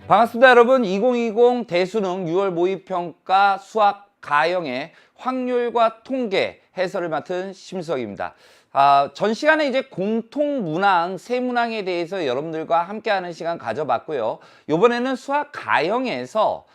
반갑습니다, 여러분. 2020 대수능 6월 모의평가 수학 가형의 확률과 통계 해설을 맡은 심수석입니다. 전 시간에 이제 공통문항, 세문항에 대해서 여러분들과 함께하는 시간 가져봤고요. 이번에는 수학 가형에서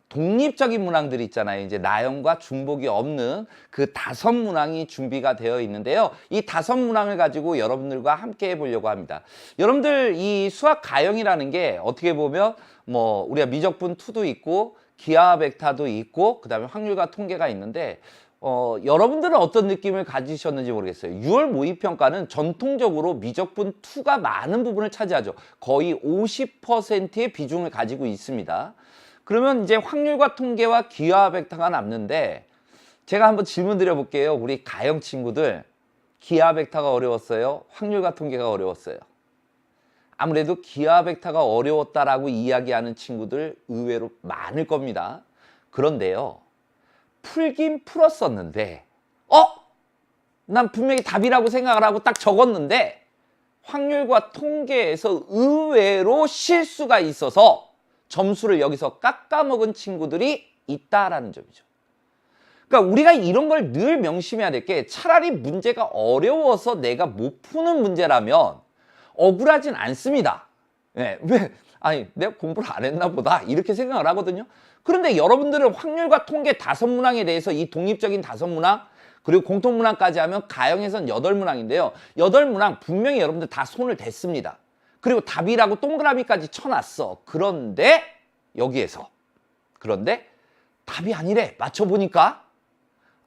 독립적인 문항들이 있잖아요. 이제 나형과 중복이 없는 그 5문항이 준비가 되어 있는데요. 이 5문항을 가지고 여러분들과 함께 해보려고 합니다. 여러분들 이 수학 가형이라는 게 어떻게 보면 뭐 우리가 미적분 2도 있고 기하 벡터도 있고 그 다음에 확률과 통계가 있는데 여러분들은 어떤 느낌을 가지셨는지 모르겠어요. 6월 모의평가는 전통적으로 미적분 2가 많은 부분을 차지하죠. 거의 50%의 비중을 가지고 있습니다. 그러면 이제 확률과 통계와 기하 벡터가 남는데 제가 한번 질문 드려볼게요. 우리 가형 친구들, 기하 벡터가 어려웠어요? 확률과 통계가 어려웠어요? 아무래도 기하 벡터가 어려웠다라고 이야기하는 친구들 의외로 많을 겁니다. 그런데요, 풀긴 풀었었는데 난 분명히 답이라고 생각을 하고 딱 적었는데 확률과 통계에서 의외로 실수가 있어서 점수를 여기서 깎아먹은 친구들이 있다라는 점이죠. 그러니까 우리가 이런 걸 늘 명심해야 될 게, 차라리 문제가 어려워서 내가 못 푸는 문제라면 억울하진 않습니다. 네, 아니 내가 공부를 안 했나 보다 이렇게 생각을 하거든요. 그런데 여러분들은 확률과 통계 5문항에 대해서 이 독립적인 5문항 그리고 공통문항까지 하면 가형에선 8문항인데요. 8문항 분명히 여러분들 다 손을 댔습니다. 그리고 답이라고 동그라미까지 쳐놨어. 그런데 여기에서 답이 아니래. 맞춰보니까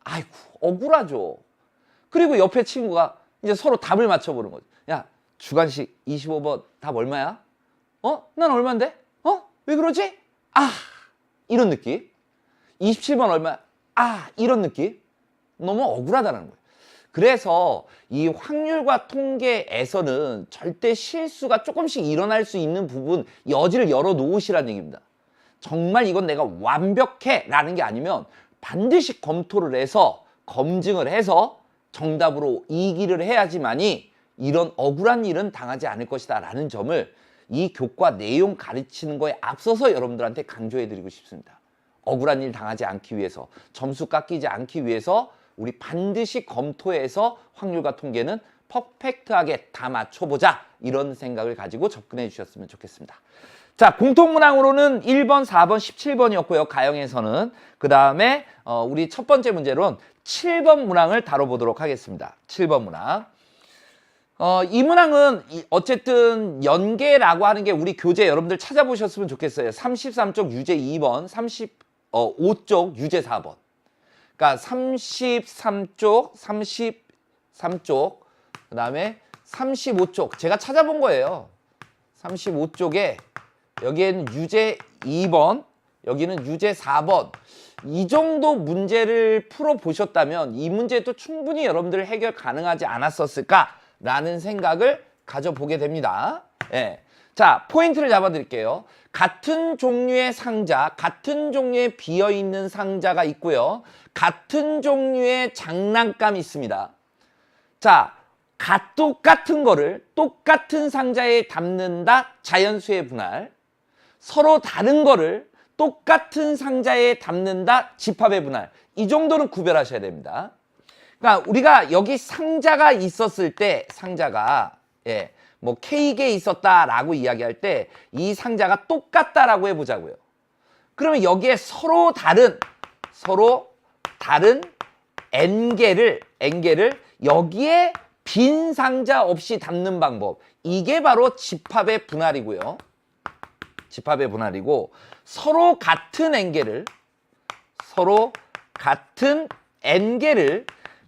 아이고 억울하죠. 그리고 옆에 친구가 이제 서로 답을 맞춰보는 거죠. 야, 주관식 25번 답 얼마야? 난 얼만데? 왜 그러지? 이런 느낌. 27번 얼마야? 이런 느낌. 너무 억울하다는 거예요. 그래서 이 확률과 통계에서는 절대 실수가 조금씩 일어날 수 있는 부분, 여지를 열어 놓으시라는 얘기입니다. 정말 이건 내가 완벽해 라는 게 아니면 반드시 검토를 해서 검증을 해서 정답으로 이기를 해야지만이 이런 억울한 일은 당하지 않을 것이다 라는 점을 이 교과 내용 가르치는 거에 앞서서 여러분들한테 강조해 드리고 싶습니다. 억울한 일 당하지 않기 위해서, 점수 깎이지 않기 위해서 우리 반드시 검토해서 확률과 통계는 퍼펙트하게 다 맞춰보자, 이런 생각을 가지고 접근해 주셨으면 좋겠습니다. 자, 공통문항으로는 1번, 4번, 17번이었고요. 가형에서는. 그 다음에 우리 첫 번째 문제로는 7번 문항을 다뤄보도록 하겠습니다. 7번 문항. 이 문항은 어쨌든 연계라고 하는 게 우리 교재 여러분들 찾아보셨으면 좋겠어요. 33쪽 유제 2번, 35쪽 유제 4번. 그러니까 33쪽, 그 다음에 35쪽. 제가 찾아본 거예요. 35쪽에 여기에는 유제 2번, 여기는 유제 4번. 이 정도 문제를 풀어보셨다면 이 문제도 충분히 여러분들 해결 가능하지 않았었을까라는 생각을 가져보게 됩니다. 예. 자, 포인트를 잡아드릴게요. 같은 종류의 상자, 같은 종류의 비어있는 상자가 있고요. 같은 종류의 장난감이 있습니다. 자, 똑같은 거를 똑같은 상자에 담는다, 자연수의 분할. 서로 다른 거를 똑같은 상자에 담는다, 집합의 분할. 이 정도는 구별하셔야 됩니다. 그러니까 우리가 여기 상자가 있었을 때, 뭐 케이크에 있었다라고 이야기할 때 이 상자가 똑같다라고 해보자고요. 그러면 여기에 서로 다른 n개를 여기에 빈 상자 없이 담는 방법, 이게 바로 집합의 분할이고요. 집합의 분할이고, 서로 같은 n개를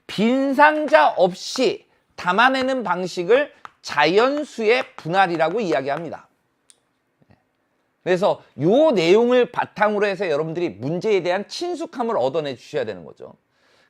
빈 상자 없이 담아내는 방식을 자연수의 분할이라고 이야기합니다. 그래서 이 내용을 바탕으로 해서 여러분들이 문제에 대한 친숙함을 얻어내 주셔야 되는 거죠.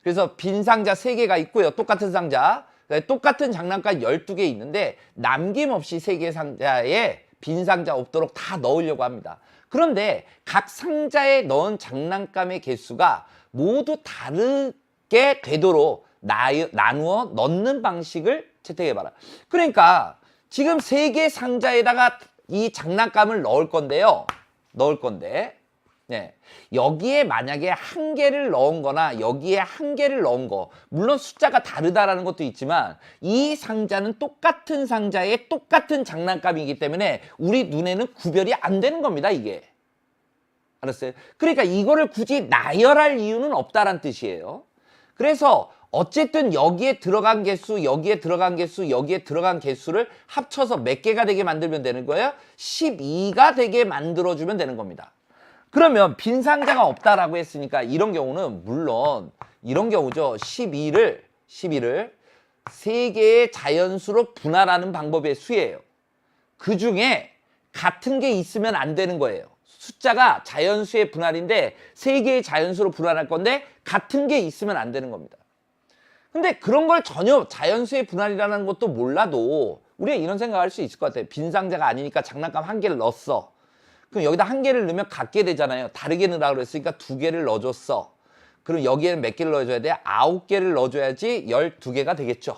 그래서 빈 상자 3개가 있고요. 똑같은 상자, 똑같은 장난감 12개 있는데 남김없이 3개 상자에 빈 상자 없도록 다 넣으려고 합니다. 그런데 각 상자에 넣은 장난감의 개수가 모두 다르게 되도록 나누어 넣는 방식을 채택해봐라. 그러니까 지금 3개 상자에다가 이 장난감을 넣을 건데요. 네. 여기에 만약에 한 개를 넣은 거나 여기에 한 개를 넣은 거, 물론 숫자가 다르다라는 것도 있지만 이 상자는 똑같은 상자에 똑같은 장난감이기 때문에 우리 눈에는 구별이 안 되는 겁니다, 이게. 알았어요? 그러니까 이거를 굳이 나열할 이유는 없다란 뜻이에요. 그래서 어쨌든 여기에 들어간 개수, 여기에 들어간 개수, 여기에 들어간 개수를 합쳐서 몇 개가 되게 만들면 되는 거예요? 12가 되게 만들어주면 되는 겁니다. 그러면 빈 상자가 없다라고 했으니까 이런 경우는 물론 이런 경우죠. 12를 3개의 자연수로 분할하는 방법의 수예요. 그 중에 같은 게 있으면 안 되는 거예요. 숫자가 자연수의 분할인데 3개의 자연수로 분할할 건데 같은 게 있으면 안 되는 겁니다. 근데 그런 걸 전혀 자연수의 분할이라는 것도 몰라도 우리가 이런 생각할 수 있을 것 같아요. 빈 상자가 아니니까 장난감 한 개를 넣었어. 그럼 여기다 한 개를 넣으면 같게 되잖아요. 다르게 넣으라고 그랬으니까 2개를 넣어줬어. 그럼 여기에는 몇 개를 넣어줘야 돼? 9개를 넣어줘야지 12개가 되겠죠.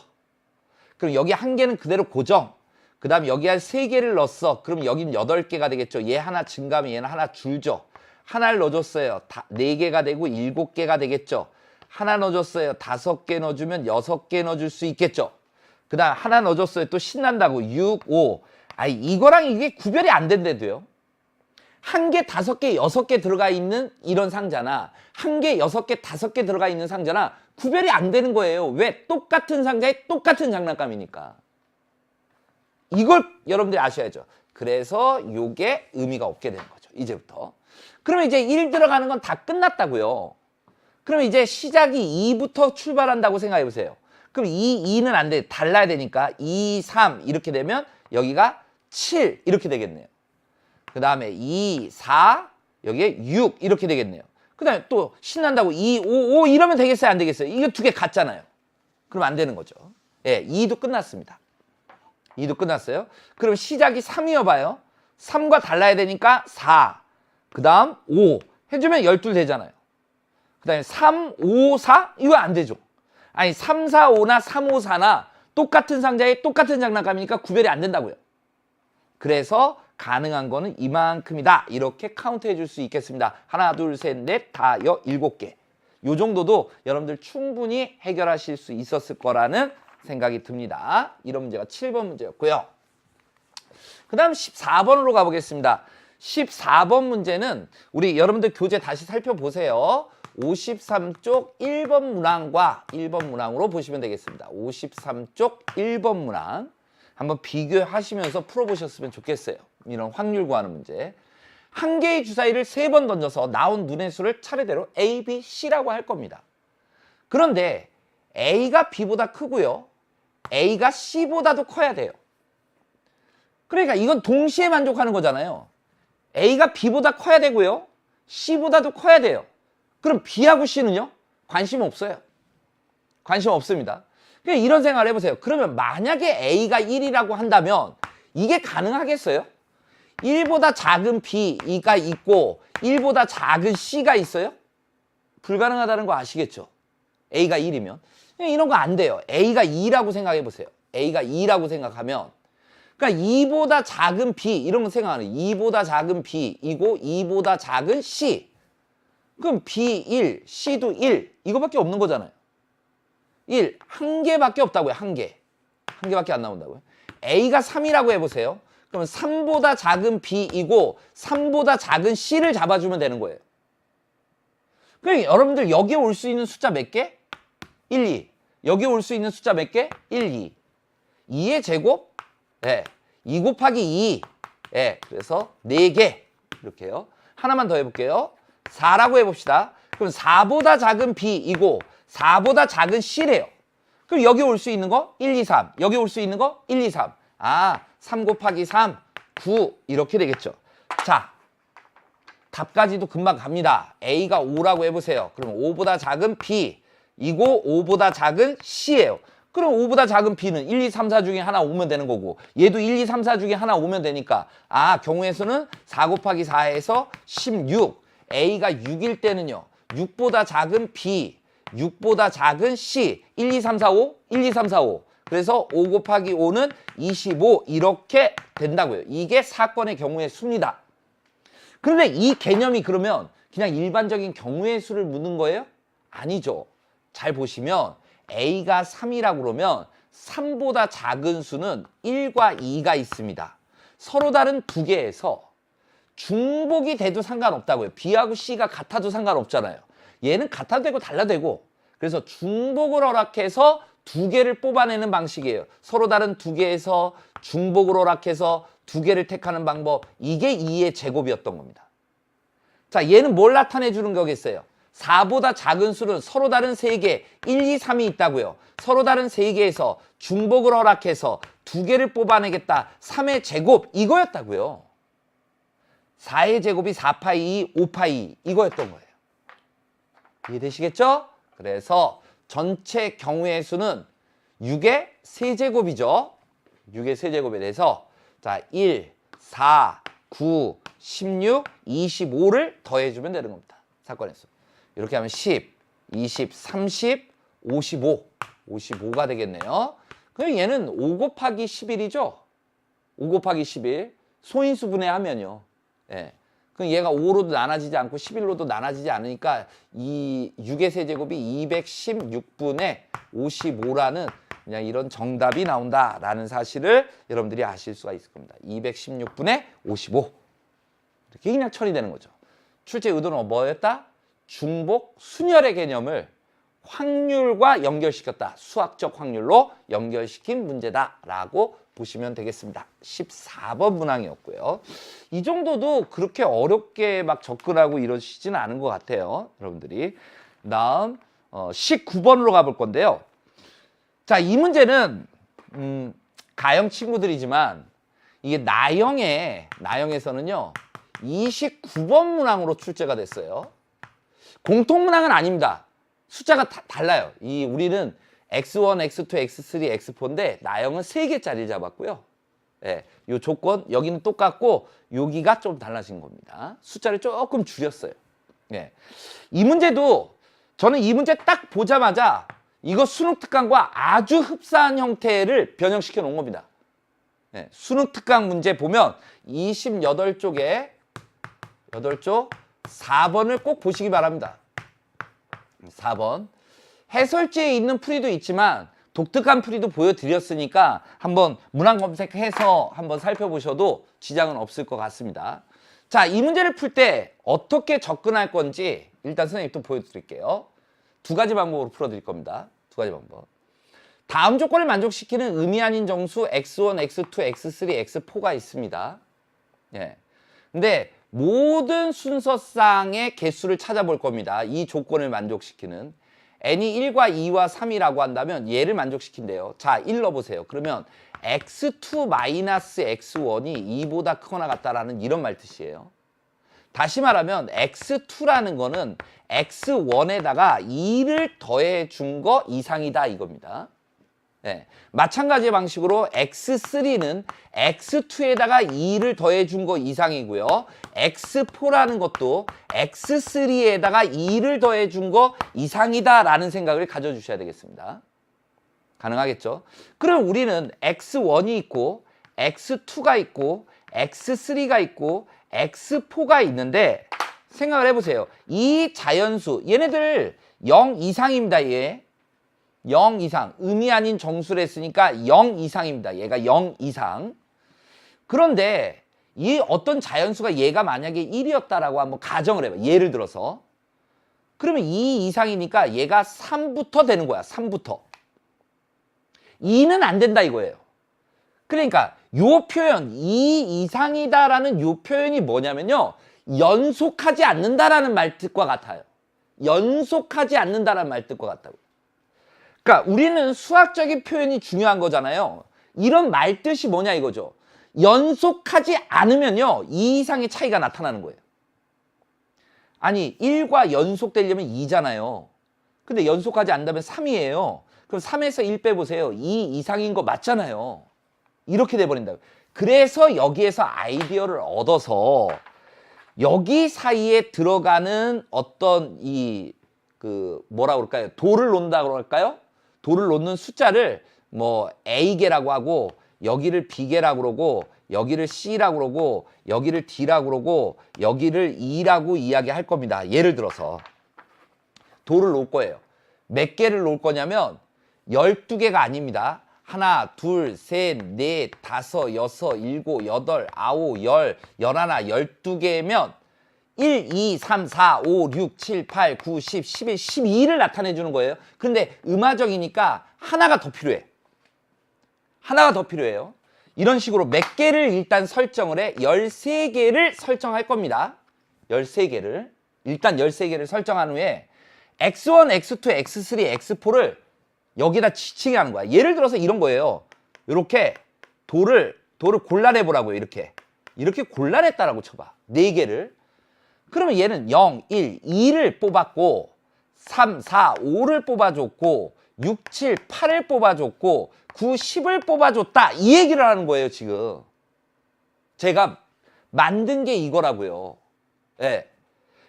그럼 여기 한 개는 그대로 고정. 그 다음 여기 한 3개를 넣었어. 그럼 여긴 8개가 되겠죠. 얘 하나 증가하면 얘는 하나 줄죠. 하나를 넣어줬어요. 4개가 되고 7개가 되겠죠. 하나 넣어줬어요. 5개 넣어주면 6개 넣어줄 수 있겠죠. 그 다음 하나 넣어줬어요. 또 신난다고 6, 5. 아니 이거랑 이게 구별이 안 된대도요. 한 개, 5개, 6개 들어가 있는 이런 상자나 한 개, 6개, 5개 들어가 있는 상자나 구별이 안 되는 거예요. 왜? 똑같은 상자에 똑같은 장난감이니까. 이걸 여러분들이 아셔야죠. 그래서 이게 의미가 없게 되는 거죠. 이제부터. 그러면 이제 1 들어가는 건 다 끝났다고요. 그러면 이제 시작이 2부터 출발한다고 생각해 보세요. 그럼 2는 안 돼. 달라야 되니까 2, 3 이렇게 되면 여기가 7 이렇게 되겠네요. 그 다음에 2, 4 여기에 6 이렇게 되겠네요. 그 다음에 또 신난다고 2, 5 이러면 되겠어요? 안 되겠어요? 이거 2개 같잖아요. 그럼 안 되는 거죠. 예, 2도 끝났습니다. 2도 끝났어요. 그럼 시작이 3이어봐요. 3과 달라야 되니까 4. 그 다음 5. 해주면 12 되잖아요. 그 다음에 3, 5, 4? 이거 안 되죠. 아니 3, 4, 5나 3, 5, 4나 똑같은 상자에 똑같은 장난감이니까 구별이 안 된다고요. 그래서 가능한 거는 이만큼이다. 이렇게 카운트 해줄 수 있겠습니다. 하나, 둘, 셋, 넷, 다, 7개. 요 정도도 여러분들 충분히 해결하실 수 있었을 거라는 생각이 듭니다. 이런 문제가 7번 문제였고요. 그 다음 14번으로 가보겠습니다. 14번 문제는 우리 여러분들 교재 다시 살펴보세요. 53쪽 1번 문항과 1번 문항으로 보시면 되겠습니다. 53쪽 1번 문항 한번 비교하시면서 풀어보셨으면 좋겠어요. 이런 확률 구하는 문제. 한 개의 주사위를 3번 던져서 나온 눈의 수를 차례대로 A, B, C라고 할 겁니다. 그런데 A가 B보다 크고요. A가 C보다도 커야 돼요. 그러니까 이건 동시에 만족하는 거잖아요. A가 B보다 커야 되고요. C보다도 커야 돼요. 그럼 B하고 C는요? 관심 없어요. 관심 없습니다. 그냥 이런 생각을 해보세요. 그러면 만약에 A가 1이라고 한다면 이게 가능하겠어요? 1보다 작은 B가 있고 1보다 작은 C가 있어요? 불가능하다는 거 아시겠죠? A가 1이면. 이런 거 안 돼요. A가 2라고 생각해 보세요. A가 2라고 생각하면 그러니까 2보다 작은 B 이런 거 생각하는 2보다 작은 B이고 2보다 작은 C. 그럼 B 1, C도 1 이거밖에 없는 거잖아요. 1, 한 개밖에 없다고요. 한 개. 한 개밖에 안 나온다고요. A가 3이라고 해보세요. 그러면 3보다 작은 B이고 3보다 작은 C를 잡아주면 되는 거예요. 그러니까 여러분들 여기에 올 수 있는 숫자 몇 개? 1, 2. 여기에 올 수 있는 숫자 몇 개? 1, 2. 2의 제곱? 네. 2 곱하기 2. 네. 그래서 4개. 이렇게요. 하나만 더 해볼게요. 4라고 해봅시다. 그럼 4보다 작은 B이고 4보다 작은 C래요. 그럼 여기 올 수 있는 거 1, 2, 3. 여기 올 수 있는 거 1, 2, 3. 아, 3 곱하기 3, 9 이렇게 되겠죠. 자, 답까지도 금방 갑니다. A가 5라고 해보세요. 그럼 5보다 작은 B이고 5보다 작은 C예요. 그럼 5보다 작은 B는 1, 2, 3, 4 중에 하나 오면 되는 거고 얘도 1, 2, 3, 4 중에 하나 오면 되니까 아, 경우의 수는 4 곱하기 4에서 16. A가 6일 때는요. 6보다 작은 B, 6보다 작은 C, 1, 2, 3, 4, 5, 1, 2, 3, 4, 5. 그 그래서 5 곱하기 5는 25 이렇게 된다고요. 이게 사건의 경우의 수입니다. 그런데 이 개념이 그러면 그냥 일반적인 경우의 수를 묻는 거예요? 아니죠. 잘 보시면 A가 3이라고 그러면 3보다 작은 수는 1과 2가 있습니다. 서로 다른 두 개에서 중복이 돼도 상관없다고요. B하고 C가 같아도 상관없잖아요. 얘는 같아도 되고 달라도 되고. 그래서 중복을 허락해서 두 개를 뽑아내는 방식이에요. 서로 다른 두 개에서 중복을 허락해서 두 개를 택하는 방법. 이게 2의 제곱이었던 겁니다. 자, 얘는 뭘 나타내 주는 거겠어요? 4보다 작은 수는 서로 다른 3개, 1, 2, 3이 있다고요. 서로 다른 3개에서 중복을 허락해서 두 개를 뽑아내겠다. 3의 제곱 이거였다고요. 4의 제곱이 4파이 2, 5파이 이거였던 거예요. 이해되시겠죠? 그래서 전체 경우의 수는 6의 세제곱이죠. 6의 세제곱에 대해서 자 1, 4, 9, 16, 25를 더해주면 되는 겁니다. 사건의 수. 이렇게 하면 10, 20, 30, 55. 55가 되겠네요. 그럼 얘는 5 곱하기 11이죠. 5 곱하기 11. 소인수 분해하면요. 예. 그럼 얘가 5로도 나눠지지 않고 11로도 나눠지지 않으니까 이 6의 세제곱이 216분의 55라는 그냥 이런 정답이 나온다라는 사실을 여러분들이 아실 수가 있을 겁니다. 216분의 55. 이렇게 그냥 처리되는 거죠. 출제 의도는 뭐였다? 중복 순열의 개념을 확률과 연결시켰다. 수학적 확률로 연결시킨 문제다라고 보시면 되겠습니다. 14번 문항이었고요. 이 정도도 그렇게 어렵게 막 접근하고 이러시지는 않은 것 같아요. 여러분들이. 다음 19번으로 가볼 건데요. 자, 이 문제는 가형 친구들이지만 이게 나형에서는요. 29번 문항으로 출제가 됐어요. 공통 문항은 아닙니다. 숫자가 달라요. 우리는 X1, X2, X3, X4인데 나형은 3개짜리 잡았고요. 예, 요 조건 여기는 똑같고 여기가 좀 달라진 겁니다. 숫자를 조금 줄였어요. 예. 이 문제도 저는 이 문제 딱 보자마자 이거 수능 특강과 아주 흡사한 형태를 변형시켜 놓은 겁니다. 예, 수능 특강 문제 보면 28쪽에 8쪽 4번을 꼭 보시기 바랍니다. 4번. 해설지에 있는 풀이도 있지만 독특한 풀이도 보여드렸으니까 한번 문항 검색해서 한번 살펴보셔도 지장은 없을 것 같습니다. 자, 이 문제를 풀 때 어떻게 접근할 건지 일단 선생님 또 보여드릴게요. 두 가지 방법으로 풀어드릴 겁니다. 두 가지 방법. 다음 조건을 만족시키는 의미 아닌 정수 X1, X2, X3, X4가 있습니다. 예. 근데 모든 순서상의 개수를 찾아볼 겁니다. 이 조건을 만족시키는. n이 1과 2와 3이라고 한다면 얘를 만족시킨대요. 자, 1 넣어보세요. 그러면 x2-x1이 2보다 크거나 같다라는 이런 말 뜻이에요. 다시 말하면 x2라는 거는 x1에다가 2를 더해 준 거 이상이다 이겁니다. 네. 마찬가지 방식으로 x3는 x2에다가 2를 더해 준 거 이상이고요. x4라는 것도 x3에다가 2를 더해 준 거 이상이다라는 생각을 가져주셔야 되겠습니다. 가능하겠죠? 그럼 우리는 x1이 있고 x2가 있고 x3가 있고 x4가 있는데 생각을 해보세요. 이 자연수 얘네들 0 이상입니다. 얘 0 이상 의미 아닌 정수를 했으니까 0 이상입니다. 얘가 0 이상. 그런데 이 어떤 자연수가 얘가 만약에 1이었다라고 한번 가정을 해봐. 예를 들어서. 그러면 2 이상이니까 얘가 3부터 되는 거야. 3부터. 2는 안 된다 이거예요. 그러니까 요 표현 2 이상이다라는 요 표현이 뭐냐면요. 연속하지 않는다라는 말뜻과 같아요. 연속하지 않는다라는 말뜻과 같다고. 그러니까 우리는 수학적인 표현이 중요한 거잖아요. 이런 말뜻이 뭐냐 이거죠. 연속하지 않으면요. 2 이상의 차이가 나타나는 거예요. 아니 1과 연속되려면 2잖아요. 근데 연속하지 않는다면 3이에요. 그럼 3에서 1 빼보세요. 2 이상인 거 맞잖아요. 이렇게 돼버린다고요. 그래서 여기에서 아이디어를 얻어서 여기 사이에 들어가는 어떤 뭐라 그럴까요? 돌을 놓는다 그럴까요? 돌을 놓는 숫자를 뭐 A개라고 하고 여기를 B개라고 그러고 여기를 C라고 그러고 여기를 D라고 그러고 여기를 E라고 이야기할 겁니다. 예를 들어서 돌을 놓을 거예요. 몇 개를 놓을 거냐면 12개가 아닙니다. 하나, 둘, 셋, 넷, 다섯, 여섯, 일곱, 여덟, 아홉, 열, 열하나, 12개면 1, 2, 3, 4, 5, 6, 7, 8, 9, 10, 11, 12를 나타내 주는 거예요. 그런데 음화적이니까 하나가 더 필요해. 하나가 더 필요해요. 이런 식으로 몇 개를 일단 설정을 해? 13개를 설정할 겁니다. 13개를. 일단 13개를 설정한 후에 X1, X2, X3, X4를 여기다 지칭해 하는 거야. 예를 들어서 이런 거예요. 이렇게 돌을 골라내 보라고요. 이렇게 골라냈다라고 쳐봐. 4개를. 그러면 얘는 0, 1, 2를 뽑았고 3, 4, 5를 뽑아줬고 6, 7, 8을 뽑아줬고 9, 10을 뽑아줬다. 이 얘기를 하는 거예요, 지금. 제가 만든 게 이거라고요. 예.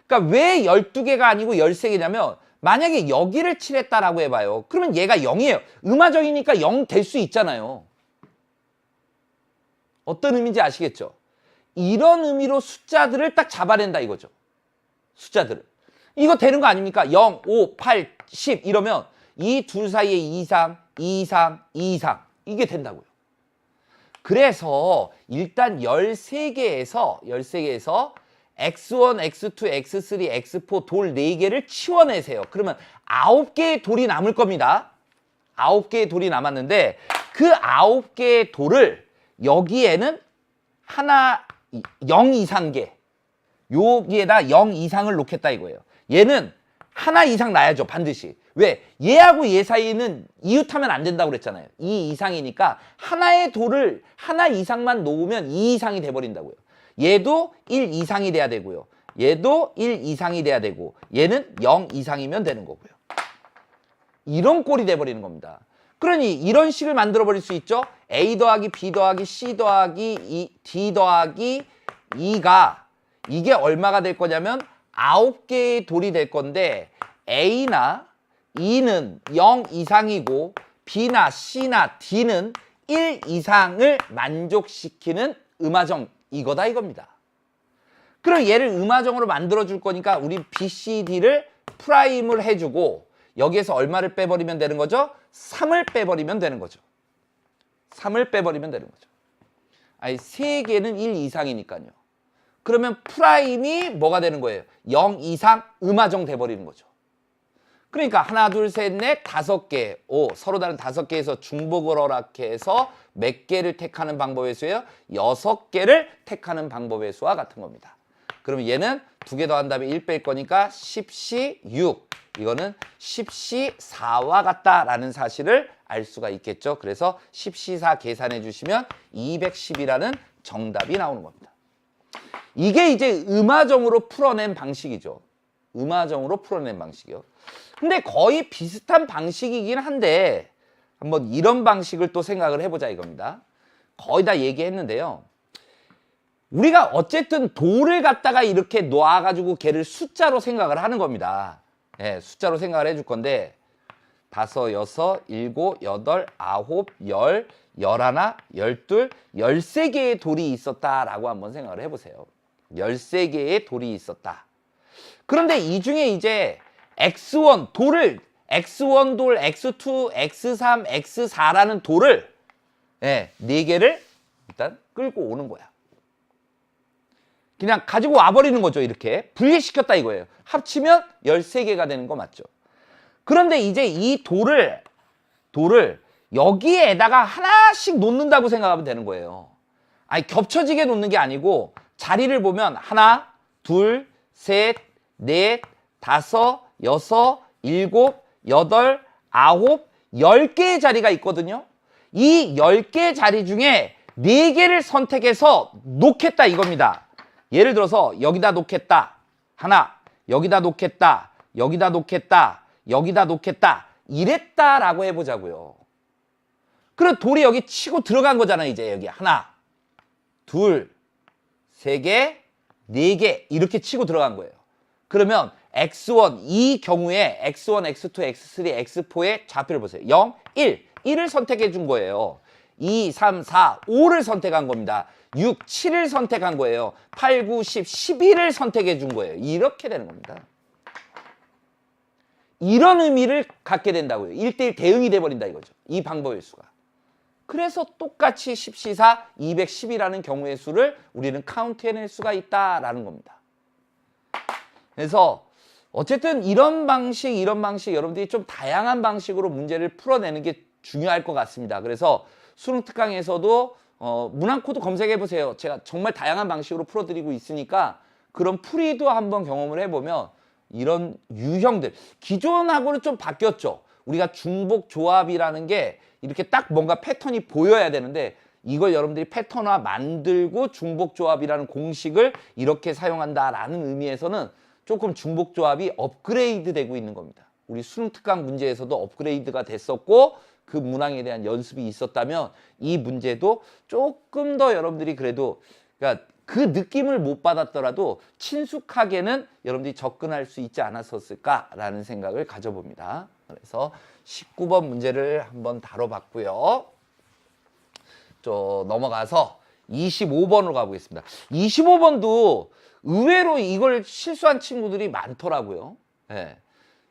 그러니까 왜 12개가 아니고 13개냐면 만약에 여기를 칠했다라고 해봐요. 그러면 얘가 0이에요. 음화적이니까 0 될 수 있잖아요. 어떤 의미인지 아시겠죠? 이런 의미로 숫자들을 딱 잡아낸다 이거죠. 숫자들을. 이거 되는 거 아닙니까? 0, 5, 8, 10 이러면 이 둘 사이에 2 이상, 2 이상, 2 이상 이게 된다고요. 그래서 일단 13개에서 X1, X2, X3, X4 돌 4개를 치워내세요. 그러면 9개의 돌이 남을 겁니다. 9개의 돌이 남았는데 그 9개의 돌을 여기에는 하나 0 이상계 여기에다 0 이상을 놓겠다 이거예요. 얘는 하나 이상 놔야죠. 반드시. 왜? 얘하고 얘 사이는 이웃하면 안 된다고 그랬잖아요. 2 이상이니까 하나의 돌을 하나 이상만 놓으면 2 이상이 돼버린다고요. 얘도 1 이상이 돼야 되고요. 얘도 1 이상이 돼야 되고 얘는 0 이상이면 되는 거고요. 이런 꼴이 돼버리는 겁니다. 그러니 이런 식을 만들어 버릴 수 있죠. A 더하기 B 더하기 C 더하기 D 더하기 E가 이게 얼마가 될 거냐면 9개의 돌이 될 건데 A나 E는 0 이상이고 B나 C나 D는 1 이상을 만족시키는 음화정 이거다 이겁니다. 그럼 얘를 음화정으로 만들어 줄 거니까 우리 B, C, D를 프라임을 해주고 여기에서 얼마를 빼버리면 되는 거죠? 3을 빼버리면 되는 거죠. 3을 빼버리면 되는 거죠. 아니 3개는 1 이상이니까요. 그러면 프라임이 뭐가 되는 거예요? 0 이상 음화정 돼버리는 거죠. 그러니까 하나, 둘, 셋, 넷, 5개, 서로 다른 5개에서 중복을 허락해서 몇 개를 택하는 방법의 수예요? 6개를 택하는 방법의 수와 같은 겁니다. 그러면 얘는 2개 더한 다음에 1 뺄 거니까 10C 6. 이거는 10C 4와 같다라는 사실을 알 수가 있겠죠. 그래서 10C 4 계산해 주시면 210이라는 정답이 나오는 겁니다. 이게 이제 음화정으로 풀어낸 방식이죠. 음화정으로 풀어낸 방식이요. 근데 거의 비슷한 방식이긴 한데 한번 이런 방식을 또 생각을 해보자 이겁니다. 거의 다 얘기했는데요. 우리가 어쨌든 돌을 갖다가 이렇게 놓아가지고 걔를 숫자로 생각을 하는 겁니다. 예, 숫자로 생각을 해줄 건데 5, 6, 7, 8, 9, 10, 11, 12, 13개의 돌이 있었다라고 한번 생각을 해보세요. 13개의 돌이 있었다. 그런데 이 중에 이제 X1 돌을 X1 돌, X2, X3, X4라는 돌을 4개를 일단 끌고 오는 거야. 그냥 가지고 와버리는 거죠. 이렇게 분리시켰다 이거예요. 합치면 13개가 되는 거 맞죠? 그런데 이제 이 돌을 여기에다가 하나씩 놓는다고 생각하면 되는 거예요. 아니 겹쳐지게 놓는 게 아니고 자리를 보면 하나, 둘, 셋, 넷, 다섯, 여섯, 일곱, 여덟, 아홉, 10개의 자리가 있거든요. 이 10개의 자리 중에 4개를 선택해서 놓겠다 이겁니다. 예를 들어서 여기다 놓겠다. 하나, 여기다 놓겠다. 여기다 놓겠다. 여기다 놓겠다. 이랬다라고 해보자고요. 그럼 돌이 여기 치고 들어간 거잖아요. 이제 여기 하나, 둘, 3개, 4개 이렇게 치고 들어간 거예요. 그러면 X1 이 경우에 X1, X2, X3, X4의 좌표를 보세요. 0, 1. 1을 선택해 준 거예요. 2, 3, 4, 5를 선택한 겁니다. 6, 7을 선택한 거예요. 8, 9, 10, 11을 선택해 준 거예요. 이렇게 되는 겁니다. 이런 의미를 갖게 된다고요. 1대1 대응이 돼버린다 이거죠. 이 방법의 수가. 그래서 똑같이 10시사 210이라는 경우의 수를 우리는 카운트해낼 수가 있다라는 겁니다. 그래서 어쨌든 이런 방식 여러분들이 좀 다양한 방식으로 문제를 풀어내는 게 중요할 것 같습니다. 그래서 수능 특강에서도 문항코드 검색해 보세요. 제가 정말 다양한 방식으로 풀어드리고 있으니까 그런 풀이도 한번 경험을 해보면 이런 유형들, 기존하고는 좀 바뀌었죠. 우리가 중복 조합이라는 게 이렇게 딱 뭔가 패턴이 보여야 되는데 이걸 여러분들이 패턴화 만들고 중복 조합이라는 공식을 이렇게 사용한다라는 의미에서는 조금 중복 조합이 업그레이드 되고 있는 겁니다. 우리 수능 특강 문제에서도 업그레이드가 됐었고 그 문항에 대한 연습이 있었다면 이 문제도 조금 더 여러분들이 그래도 그러니까 그 느낌을 못 받았더라도 친숙하게는 여러분들이 접근할 수 있지 않았었을까라는 생각을 가져봅니다. 그래서 19번 문제를 한번 다뤄봤고요. 넘어가서 25번으로 가보겠습니다. 25번도 의외로 이걸 실수한 친구들이 많더라고요. 네.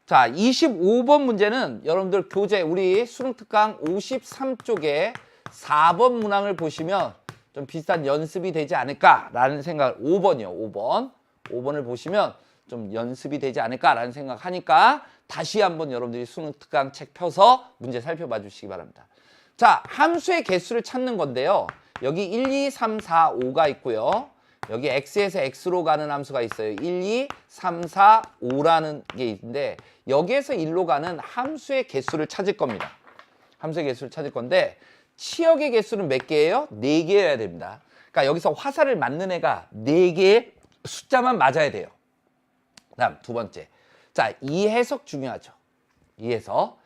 자, 25번 문제는 여러분들 교재 우리 수능특강 53쪽에 4번 문항을 보시면 좀 비슷한 연습이 되지 않을까라는 생각을 5번이요. 5번. 5번을 보시면 좀 연습이 되지 않을까라는 생각하니까 다시 한번 여러분들이 수능특강 책 펴서 문제 살펴봐 주시기 바랍니다. 자, 함수의 개수를 찾는 건데요. 여기 1, 2, 3, 4, 5가 있고요. 여기 x에서 x로 가는 함수가 있어요. 1, 2, 3, 4, 5라는 게 있는데 여기에서 1로 가는 함수의 개수를 찾을 겁니다. 함수의 개수를 찾을 건데 치역의 개수는 몇 개예요? 4개여야 됩니다. 그러니까 여기서 화살을 맞는 애가 4개의 숫자만 맞아야 돼요. 다음 두 번째. 자, 이 해석 중요하죠. 이 해석.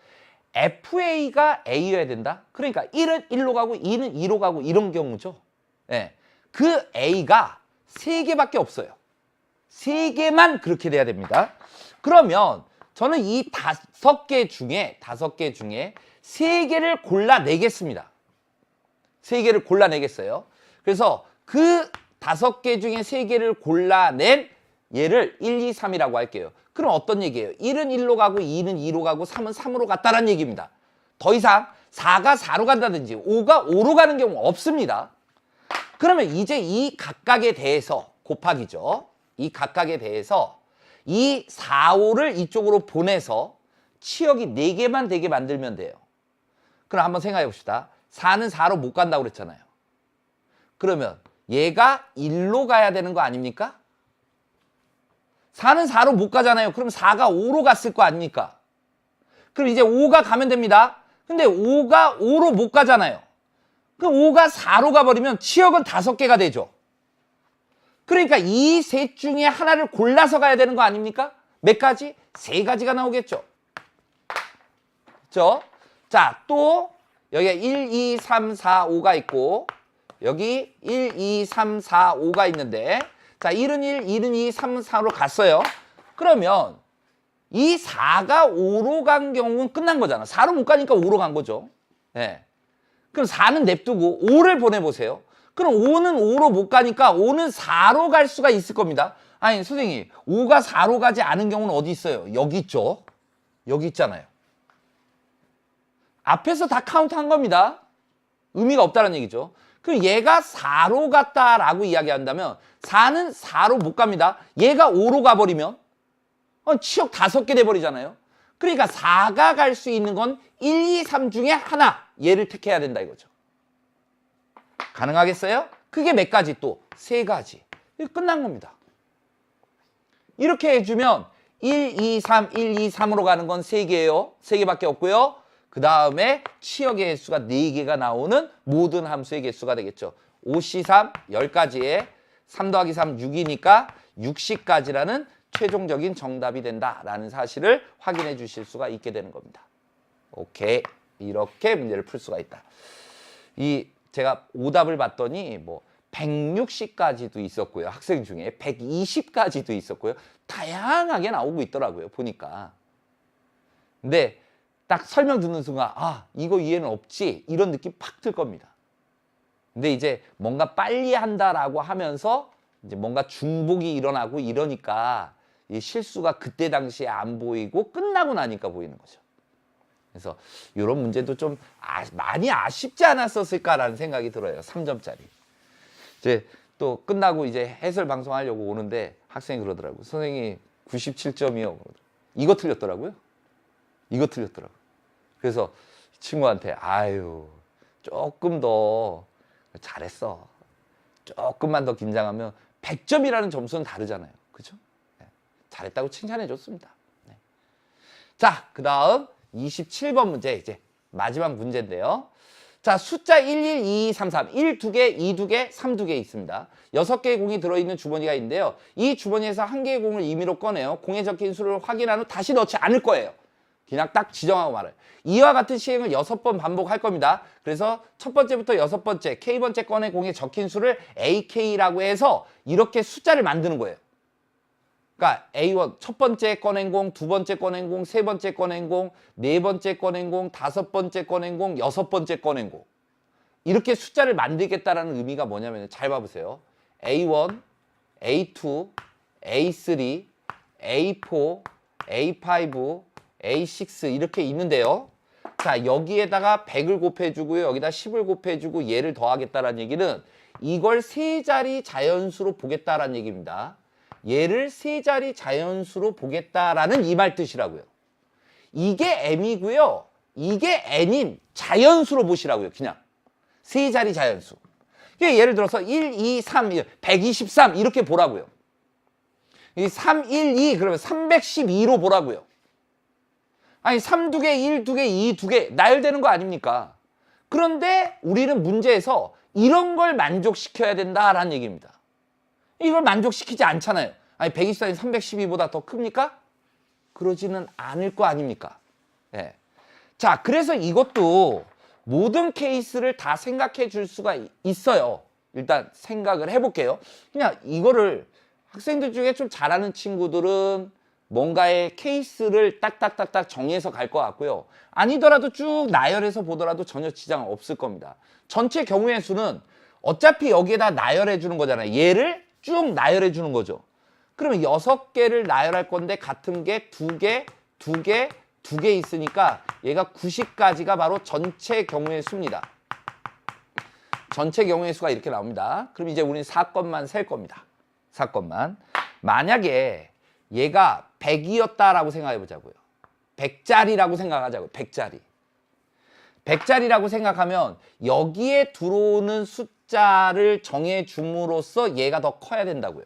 FA가 A여야 된다. 그러니까 1은 1로 가고 2는 2로 가고 이런 경우죠. 네. 그 A가 3개밖에 없어요. 3개만 그렇게 돼야 됩니다. 그러면 저는 이 5개 중에 3개를 골라내겠습니다. 3개를 골라내겠어요. 그래서 그 5개 중에 3개를 골라낸 얘를 1, 2, 3이라고 할게요. 그럼 어떤 얘기예요? 1은 1로 가고 2는 2로 가고 3은 3으로 갔다는 얘기입니다. 더 이상 4가 4로 간다든지 5가 5로 가는 경우 없습니다. 그러면 이제 이 각각에 대해서 곱하기죠. 이 각각에 대해서 이 4, 5를 이쪽으로 보내서 치역이 4개만 되게 만들면 돼요. 그럼 한번 생각해 봅시다. 4는 4로 못 간다고 그랬잖아요. 그러면 얘가 1로 가야 되는 거 아닙니까? 4는 4로 못 가잖아요. 그럼 4가 5로 갔을 거 아닙니까? 그럼 이제 5가 가면 됩니다. 근데 5가 5로 못 가잖아요. 그럼 5가 4로 가버리면 치역은 5개가 되죠. 그러니까 이 셋 중에 하나를 골라서 가야 되는 거 아닙니까? 몇 가지? 3가지가 나오겠죠. 그렇죠? 자, 또 여기가 1, 2, 3, 4, 5가 있고 여기 1, 2, 3, 4, 5가 있는데 자, 1은 1, 2는 2, 3은 4로 갔어요. 그러면 이 4가 5로 간 경우는 끝난 거잖아. 4로 못 가니까 5로 간 거죠. 네. 그럼 4는 냅두고 5를 보내보세요. 그럼 5는 5로 못 가니까 5는 4로 갈 수가 있을 겁니다. 아니, 선생님, 5가 4로 가지 않은 경우는 어디 있어요? 여기 있죠. 여기 있잖아요. 앞에서 다 카운트한 겁니다. 의미가 없다는 얘기죠. 그럼 얘가 4로 갔다라고 이야기한다면 4는 4로 못 갑니다. 얘가 5로 가버리면 치역 5개 돼버리잖아요. 그러니까 4가 갈 수 있는 건 1, 2, 3 중에 하나 얘를 택해야 된다 이거죠. 가능하겠어요? 그게 몇 가지 또? 3가지. 끝난 겁니다. 이렇게 해주면 1, 2, 3, 1, 2, 3으로 가는 건 3개예요. 3개밖에 없고요. 그 다음에 치역의 개수가 4개가 나오는 모든 함수의 개수가 되겠죠. 5C3 10가지에 3 더하기 3 6이니까 60가지라는 최종적인 정답이 된다라는 사실을 확인해 주실 수가 있게 되는 겁니다. 오케이. 이렇게 문제를 풀 수가 있다. 제가 오답을 봤더니 뭐 160가지도 있었고요. 학생 중에 120가지도 있었고요. 다양하게 나오고 있더라고요. 보니까. 근데 딱 설명 듣는 순간 아 이거 이해는 없지 이런 느낌 팍 들 겁니다. 근데 이제 뭔가 빨리 한다라고 하면서 이제 뭔가 중복이 일어나고 이러니까 이 실수가 그때 당시에 안 보이고 끝나고 나니까 보이는 거죠. 그래서 이런 문제도 좀 많이 아쉽지 않았었을까라는 생각이 들어요. 3점짜리. 이제 또 끝나고 이제 해설 방송하려고 오는데 학생이 그러더라고요. 선생님 97점이요. 이거 틀렸더라고요. 이거 틀렸더라고요. 그래서 친구한테 아유 조금 더 잘했어. 조금만 더 긴장하면 100점이라는 점수는 다르잖아요. 그죠? 네. 잘했다고 칭찬해 줬습니다. 네. 자, 그 다음 27번 문제 이제 마지막 문제인데요. 자, 숫자 1, 1, 2, 2, 3, 3, 1 2개, 2 2개, 3 2개 있습니다. 6개의 공이 들어있는 주머니가 있는데요. 이 주머니에서 한 개의 공을 임의로 꺼내요. 공에 적힌 수를 확인한 후 다시 넣지 않을 거예요. 그냥 딱 지정하고 말아요. 이와 같은 시행을 6번 반복할 겁니다. 그래서 첫 번째부터 6번째, K번째 건의 공에 적힌 수를 AK라고 해서 이렇게 숫자를 만드는 거예요. 그러니까 A1 첫 번째 꺼낸 공, 두 번째 꺼낸 공, 세 번째 꺼낸 공, 네 번째 꺼낸 공, 다섯 번째 꺼낸 공, 여섯 번째 꺼낸 공. 이렇게 숫자를 만들겠다라는 의미가 뭐냐면 잘 봐보세요. A1, A2, A3, A4, A5, A6 이렇게 있는데요. 자, 여기에다가 100을 곱해주고요. 여기다 10을 곱해주고 얘를 더하겠다라는 얘기는 이걸 세 자리 자연수로 보겠다라는 얘기입니다. 얘를 세 자리 자연수로 보겠다라는 이 말 뜻이라고요. 이게 M이고요. 이게 N인 자연수로 보시라고요. 그냥 세 자리 자연수. 예를 들어서 1, 2, 3, 123 이렇게 보라고요. 이 3, 1, 2 그러면 312로 보라고요. 아니 3 2개, 1 2개, 2 2개 나열되는 거 아닙니까? 그런데 우리는 문제에서 이런 걸 만족시켜야 된다라는 얘기입니다. 이걸 만족시키지 않잖아요. 아니 124이 312보다 더 큽니까? 그러지는 않을 거 아닙니까? 예. 자, 그래서 이것도 모든 케이스를 다 생각해 줄 수가 있어요. 일단 생각을 해볼게요. 그냥 이거를 학생들 중에 좀 잘하는 친구들은 뭔가의 케이스를 딱딱딱딱 정해서 갈 것 같고요. 아니더라도 쭉 나열해서 보더라도 전혀 지장 없을 겁니다. 전체 경우의 수는 어차피 여기에다 나열해 주는 거잖아요. 얘를 쭉 나열해 주는 거죠. 그러면 6개를 나열할 건데 같은 게 2개, 2개, 2개 있으니까 얘가 90까지가 바로 전체 경우의 수입니다. 전체 경우의 수가 이렇게 나옵니다. 그럼 이제 우리는 사건만 셀 겁니다. 사건만. 만약에 얘가 100이었다라고 생각해 보자고요. 100짜리라고 생각하자고요. 100짜리. 100짜리라고 생각하면 여기에 들어오는 숫자를 정해줌으로써 얘가 더 커야 된다고요.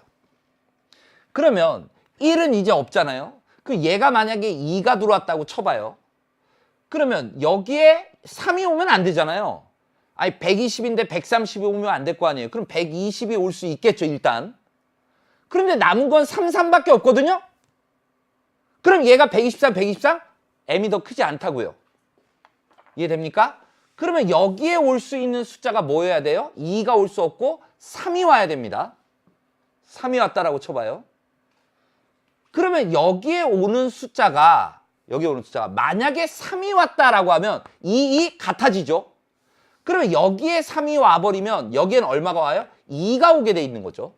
그러면 1은 이제 없잖아요. 그 얘가 만약에 2가 들어왔다고 쳐봐요. 그러면 여기에 3이 오면 안 되잖아요. 아니 120인데 130이 오면 안 될 거 아니에요. 그럼 120이 올 수 있겠죠 일단. 그런데 남은 건 3, 3밖에 없거든요. 그럼 얘가 123, 123? M이 더 크지 않다고요. 이해됩니까? 그러면 여기에 올 수 있는 숫자가 뭐여야 돼요? 2가 올 수 없고 3이 와야 됩니다. 3이 왔다라고 쳐봐요. 그러면 여기에 오는 숫자가 만약에 3이 왔다라고 하면 2 같아지죠. 그러면 여기에 3이 와버리면 여기에는 얼마가 와요? 2가 오게 돼 있는 거죠.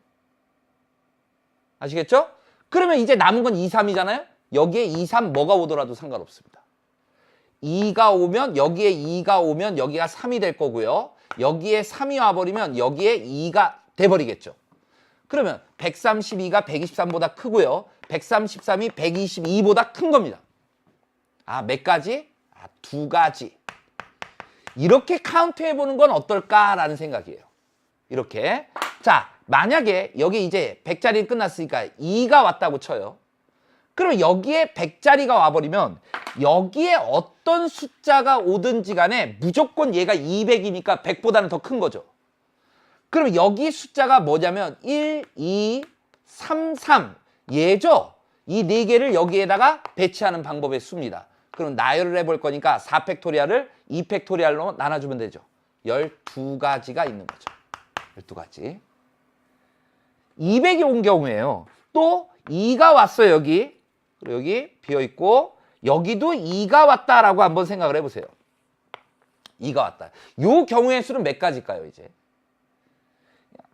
아시겠죠? 그러면 이제 남은 건 2, 3이잖아요. 여기에 2, 3 뭐가 오더라도 상관없습니다. 2가 오면 여기에 2가 오면 여기가 3이 될 거고요. 여기에 3이 와버리면 여기에 2가 돼버리겠죠. 그러면 132가 123보다 크고요. 133이 122보다 큰 겁니다. 아, 몇 가지? 아, 2가지. 이렇게 카운트해보는 건 어떨까라는 생각이에요. 이렇게. 자, 만약에 여기 이제 100짜리 끝났으니까 2가 왔다고 쳐요. 그럼 여기에 100짜리가 와버리면 여기에 어떤 숫자가 오든지 간에 무조건 얘가 200이니까 100보다는 더 큰 거죠. 그럼 여기 숫자가 뭐냐면 1, 2, 3, 3 얘죠? 이 네 개를 여기에다가 배치하는 방법의 수입니다. 그럼 나열을 해볼 거니까 4팩토리얼을 2팩토리얼로 나눠주면 되죠. 12가지가 있는 거죠. 12가지. 200이 온 경우에요. 또 2가 왔어요, 여기. 그리고 여기 비어있고 여기도 2가 왔다라고 한번 생각을 해보세요. 2가 왔다. 요 경우의 수는 몇 가지일까요, 이제?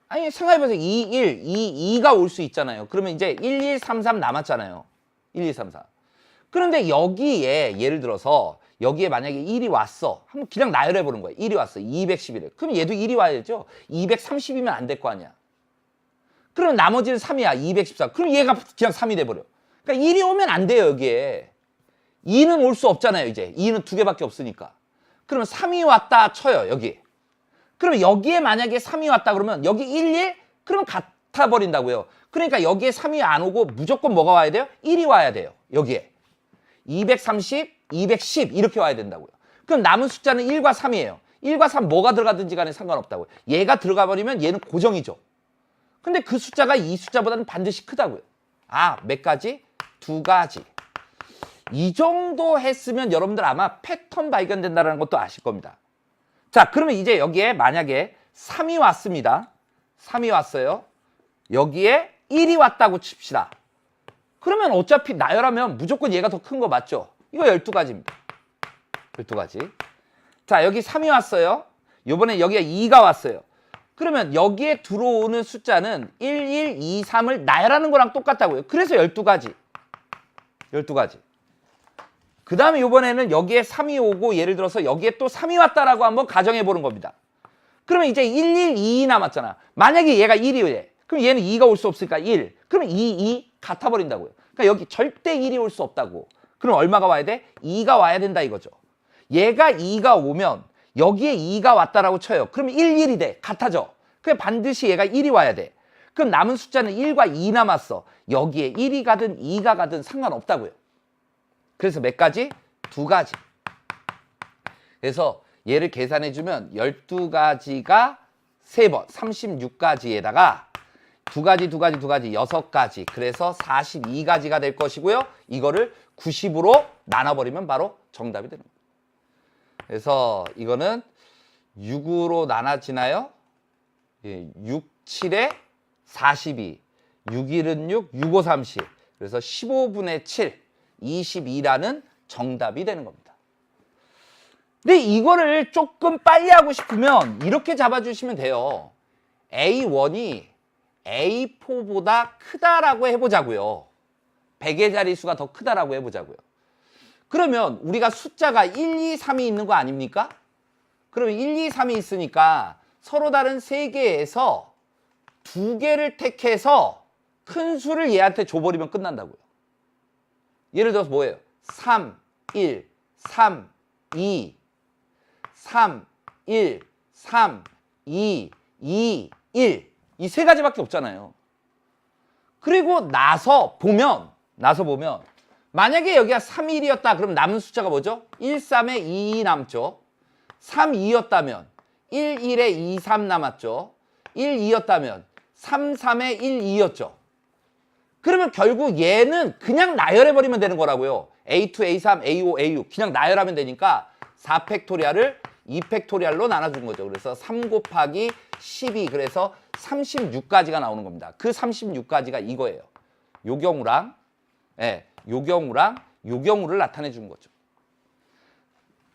아니, 생각해보세요. 2, 1, 2가 올 수 있잖아요. 그러면 이제 1, 1, 3, 3 남았잖아요. 1, 2, 3, 4. 그런데 여기에, 예를 들어서, 여기에 만약에 1이 왔어. 한번 그냥 나열해보는 거예요. 1이 왔어. 211을. 그럼 얘도 1이 와야죠. 230이면 안 될 거 아니야. 그럼 나머지는 3이야. 214. 그럼 얘가 그냥 3이 돼버려. 그러니까 1이 오면 안 돼요, 여기에. 2는 올 수 없잖아요, 이제. 2는 두 개밖에 없으니까. 그러면 3이 왔다 쳐요, 여기. 그러면 여기에 만약에 3이 왔다 그러면 여기 1, 1? 그러면 같아 버린다고요. 그러니까 여기에 3이 안 오고 무조건 뭐가 와야 돼요? 1이 와야 돼요, 여기에. 230, 210 이렇게 와야 된다고요. 그럼 남은 숫자는 1과 3이에요. 1과 3 뭐가 들어가든지 간에 상관없다고요. 얘가 들어가 버리면 얘는 고정이죠. 근데 그 숫자가 이 숫자보다는 반드시 크다고요. 아, 몇 가지? 2가지. 이 정도 했으면 여러분들 아마 패턴 발견된다는 것도 아실 겁니다. 자, 그러면 이제 여기에 만약에 3이 왔습니다. 3이 왔어요. 여기에 1이 왔다고 칩시다. 그러면 어차피 나열하면 무조건 얘가 더 큰 거 맞죠? 이거 12가지입니다. 12가지. 자, 여기 3이 왔어요. 요번에 여기가 2가 왔어요. 그러면 여기에 들어오는 숫자는 1, 1, 2, 3을 나열하는 거랑 똑같다고요. 그래서 12가지. 12가지. 그 다음에 이번에는 여기에 3이 오고 예를 들어서 여기에 또 3이 왔다라고 한번 가정해 보는 겁니다. 그러면 이제 1, 1, 2 남았잖아. 만약에 얘가 1이래. 그럼 얘는 2가 올 수 없으니까 1. 그러면 2, 2 같아 버린다고요. 그러니까 여기 절대 1이 올 수 없다고. 그럼 얼마가 와야 돼? 2가 와야 된다 이거죠. 얘가 2가 오면 여기에 2가 왔다라고 쳐요. 그러면 1, 1이 돼. 같아져. 그럼 반드시 얘가 1이 와야 돼. 그럼 남은 숫자는 1과 2 남았어. 여기에 1이 가든 2가 가든 상관없다고요. 그래서 몇 가지? 2가지. 그래서 얘를 계산해주면 12가지가 3번, 36가지에다가 2가지, 2가지, 2가지, 6가지. 그래서 42가지가 될 것이고요. 이거를 90으로 나눠버리면 바로 정답이 되는 거예요. 그래서 이거는 6으로 나눠지나요? 예, 6, 7에 42. 6, 1은 6, 6, 5, 30. 그래서 15분의 7. 22라는 정답이 되는 겁니다. 근데 이거를 조금 빨리 하고 싶으면 이렇게 잡아주시면 돼요. A1이 A4보다 크다라고 해보자고요. 100의 자릿수가 더 크다라고 해보자고요. 그러면 우리가 숫자가 1, 2, 3이 있는 거 아닙니까? 그러면 1, 2, 3이 있으니까 서로 다른 3개에서 2개를 택해서 큰 수를 얘한테 줘버리면 끝난다고요. 예를 들어서 뭐예요? 3, 1, 3, 2, 3, 1, 3, 2, 2, 1. 이 세 가지밖에 없잖아요. 그리고 나서 보면 만약에 여기가 3, 1이었다 그럼 남은 숫자가 뭐죠? 1, 3에 2 남죠. 3, 2였다면 1, 1에 2, 3 남았죠. 1, 2였다면 3, 3에 1, 2였죠. 그러면 결국 얘는 그냥 나열해버리면 되는 거라고요. A2, A3, A5, A6 그냥 나열하면 되니까 4팩토리얼을 2팩토리얼로 나눠준 거죠. 그래서 3 곱하기 12 그래서 36가지가 나오는 겁니다. 그 36가지가 이거예요. 요 경우랑 요 경우를 나타내 준 거죠.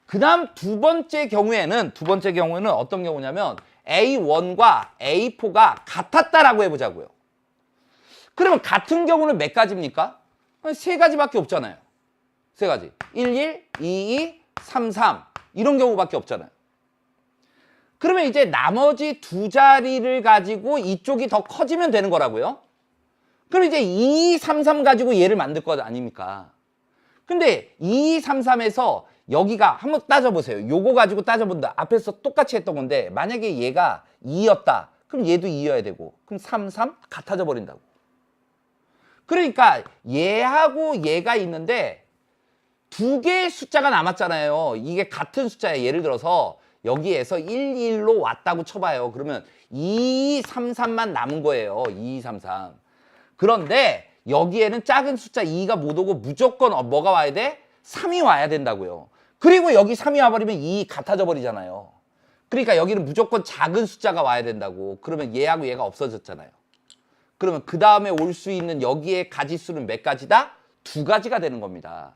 그 다음 두 번째 경우에는 어떤 경우냐면 A1과 A4가 같았다라고 해보자고요. 그러면 같은 경우는 몇 가지입니까? 세 가지밖에 없잖아요. 세 가지. 1, 1, 2, 2, 3, 3 이런 경우밖에 없잖아요. 그러면 이제 나머지 두 자리를 가지고 이쪽이 더 커지면 되는 거라고요. 그럼 이제 2, 3, 3 가지고 얘를 만들 것 아닙니까? 근데 2, 3, 3에서 여기가 한번 따져보세요. 요거 가지고 따져본다. 앞에서 똑같이 했던 건데 만약에 얘가 2였다. 그럼 얘도 2여야 되고 그럼 3, 3 같아져 버린다고. 그러니까 얘하고 얘가 있는데 두 개의 숫자가 남았잖아요. 이게 같은 숫자예요. 예를 들어서 여기에서 1, 1로 왔다고 쳐봐요. 그러면 2, 3, 3만 남은 거예요. 2, 3, 3. 그런데 여기에는 작은 숫자 2가 못 오고 무조건 뭐가 와야 돼? 3이 와야 된다고요. 그리고 여기 3이 와버리면 2 같아져 버리잖아요. 그러니까 여기는 무조건 작은 숫자가 와야 된다고. 그러면 얘하고 얘가 없어졌잖아요. 그러면 그 다음에 올 수 있는 여기에 가지수는 몇 가지다? 2가지가 되는 겁니다.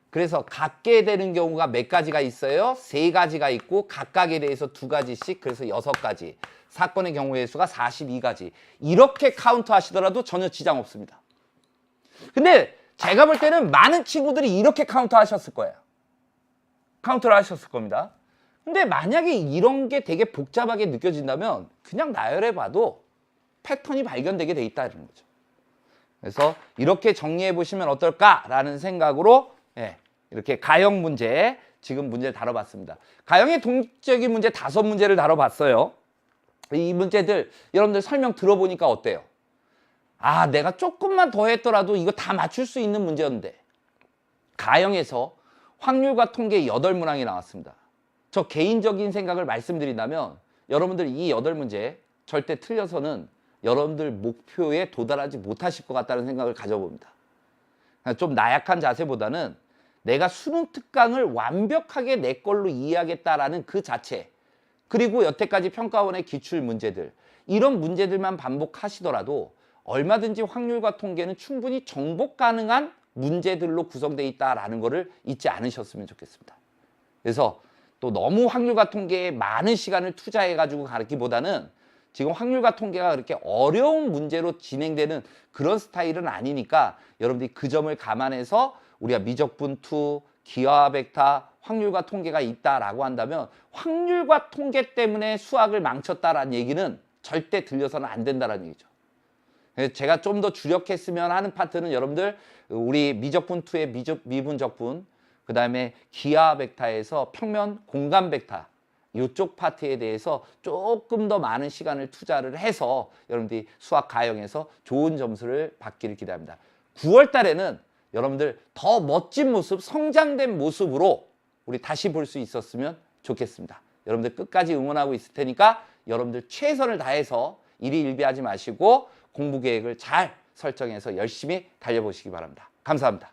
그래서 갖게 되는 경우가 몇 가지가 있어요? 3가지가 있고 각각에 대해서 2가지씩, 그래서 6가지. 사건의 경우의 수가 42가지. 이렇게 카운트 하시더라도 전혀 지장 없습니다. 근데 제가 볼 때는 많은 친구들이 이렇게 카운트 하셨을 거예요. 카운트를 하셨을 겁니다. 근데 만약에 이런 게 되게 복잡하게 느껴진다면 그냥 나열해봐도 패턴이 발견되게 돼 있다는 거죠. 그래서 이렇게 정리해 보시면 어떨까라는 생각으로 이렇게 가형 문제, 지금 문제를 다뤄봤습니다. 가형의 동적인 문제 5문제를 다뤄봤어요. 이 문제들 여러분들 설명 들어보니까 어때요? 아, 내가 조금만 더 했더라도 이거 다 맞출 수 있는 문제였는데. 가형에서 확률과 통계 8문항이 나왔습니다. 저 개인적인 생각을 말씀드린다면 여러분들 이 8문제 절대 틀려서는 여러분들 목표에 도달하지 못하실 것 같다는 생각을 가져봅니다. 좀 나약한 자세보다는 내가 수능 특강을 완벽하게 내 걸로 이해하겠다라는 그 자체, 그리고 여태까지 평가원의 기출 문제들, 이런 문제들만 반복하시더라도 얼마든지 확률과 통계는 충분히 정복 가능한 문제들로 구성되어 있다라는 것을 잊지 않으셨으면 좋겠습니다. 그래서 또 너무 확률과 통계에 많은 시간을 투자해가지고 가르치기보다는 지금 확률과 통계가 그렇게 어려운 문제로 진행되는 그런 스타일은 아니니까 여러분들이 그 점을 감안해서 우리가 미적분2, 기하 벡터, 확률과 통계가 있다라고 한다면 확률과 통계 때문에 수학을 망쳤다라는 얘기는 절대 들려서는 안 된다는 얘기죠. 제가 좀 더 주력했으면 하는 파트는 여러분들 우리 미적분2의 미분적분, 그 다음에 기하 벡터에서 평면 공간 벡터, 이쪽 파트에 대해서 조금 더 많은 시간을 투자를 해서 여러분들이 수학 가형에서 좋은 점수를 받기를 기대합니다. 9월 달에는 여러분들 더 멋진 모습, 성장된 모습으로 우리 다시 볼 수 있었으면 좋겠습니다. 여러분들 끝까지 응원하고 있을 테니까 여러분들 최선을 다해서 일희일비하지 마시고 공부 계획을 잘 설정해서 열심히 달려보시기 바랍니다. 감사합니다.